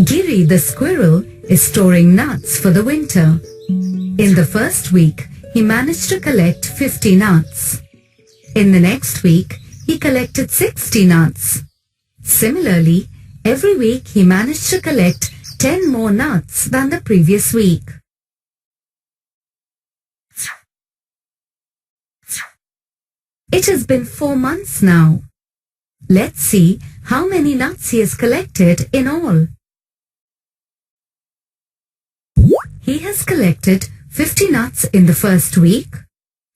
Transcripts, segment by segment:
Giri the squirrel is storing nuts for the winter. In the first week, he managed to collect 50 nuts. In the next week, he collected 60 nuts. Similarly, every week he managed to collect 10 more nuts than the previous week. It has been 4 months now. Let's see how many nuts he has collected in all. He has collected 50 nuts in the first week,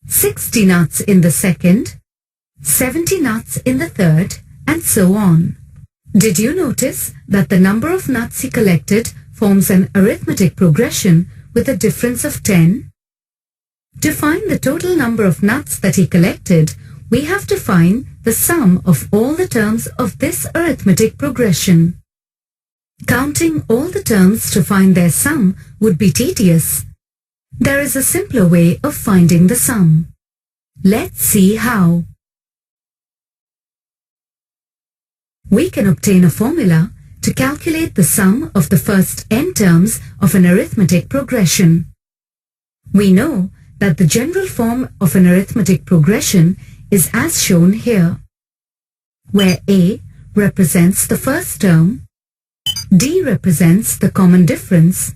60 nuts in the second, 70 nuts in the third, and so on. Did you notice that the number of nuts he collected forms an arithmetic progression with a difference of 10? To find the total number of nuts that he collected, we have to find the sum of all the terms of this arithmetic progression. Counting all the terms to find their sum would be tedious. There is a simpler way of finding the sum. Let's see how. We can obtain a formula to calculate the sum of the first n terms of an arithmetic progression. We know that the general form of an arithmetic progression is as shown here, where A represents the first term, D represents the common difference,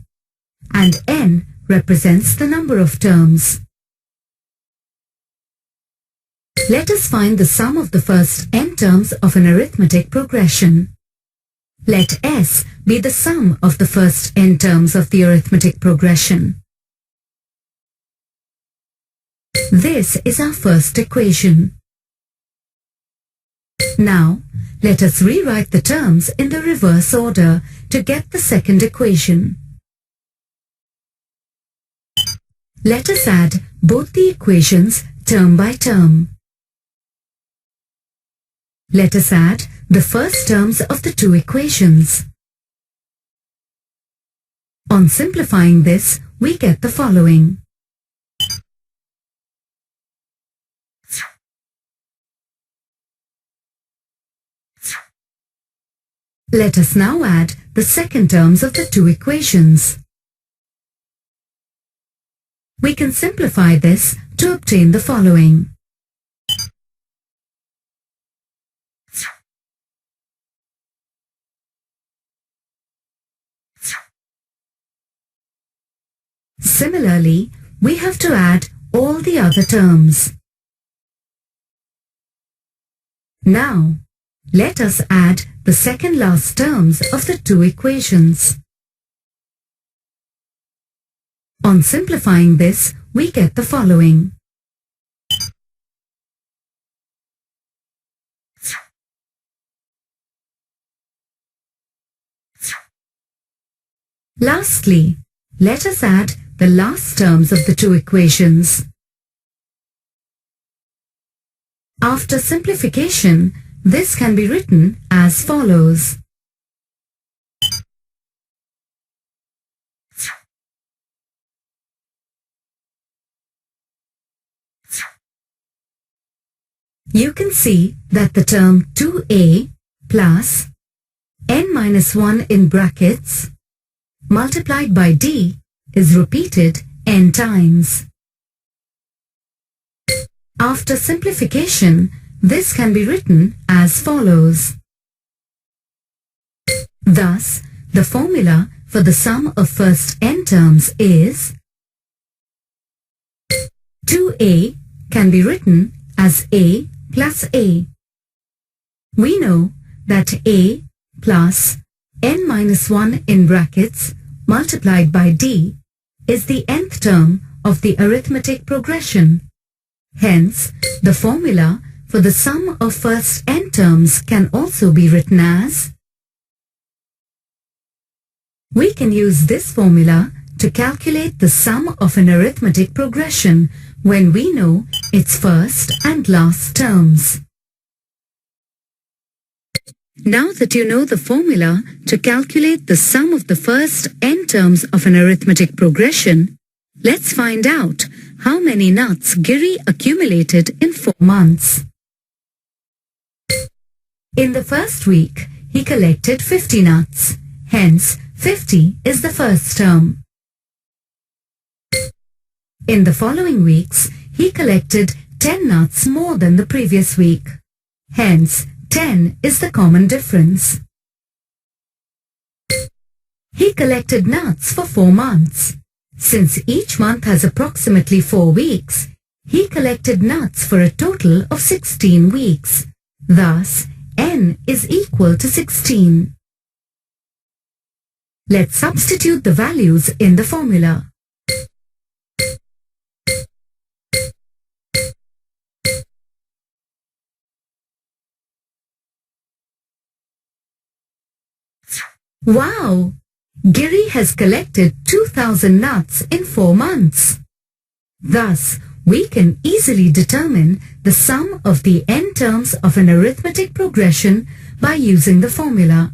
and N represents the number of terms. Let us find the sum of the first n terms of an arithmetic progression. Let S be the sum of the first n terms of the arithmetic progression. This is our first equation. Now, let us rewrite the terms in the reverse order to get the second equation. Let us add both the equations term by term. Let us add the first terms of the two equations. On simplifying this, we get the following. Let us now add the second terms of the two equations. We can simplify this to obtain the following. Similarly, we have to add all the other terms. Now, let us add the second last terms of the two equations. On simplifying this, we get the following. Lastly, let us add the last terms of the two equations. After simplification, this can be written as follows. You can see that the term 2a plus n minus 1 in brackets multiplied by d is repeated n times. After simplification, this can be written as follows. Thus, the formula for the sum of first n terms is 2a can be written as a plus a. We know that a plus n minus 1 in brackets multiplied by d is the nth term of the arithmetic progression. Hence, the formula for the sum of first n terms can also be written as. We can use this formula to calculate the sum of an arithmetic progression when we know its first and last terms. Now that you know the formula to calculate the sum of the first n terms of an arithmetic progression, let's find out how many nuts Giri accumulated in 4 months. In the first week, he collected 50 nuts. Hence, 50 is the first term. In the following weeks, he collected 10 nuts more than the previous week. Hence, 10 is the common difference. He collected nuts for 4 months. Since each month has approximately 4 weeks, he collected nuts for a total of 16 weeks. Thus, n is equal to 16. Let's substitute the values in the formula. Wow! Giri has collected 2,000 nuts in 4 months. Thus, we can easily determine the sum of the n terms of an arithmetic progression by using the formula.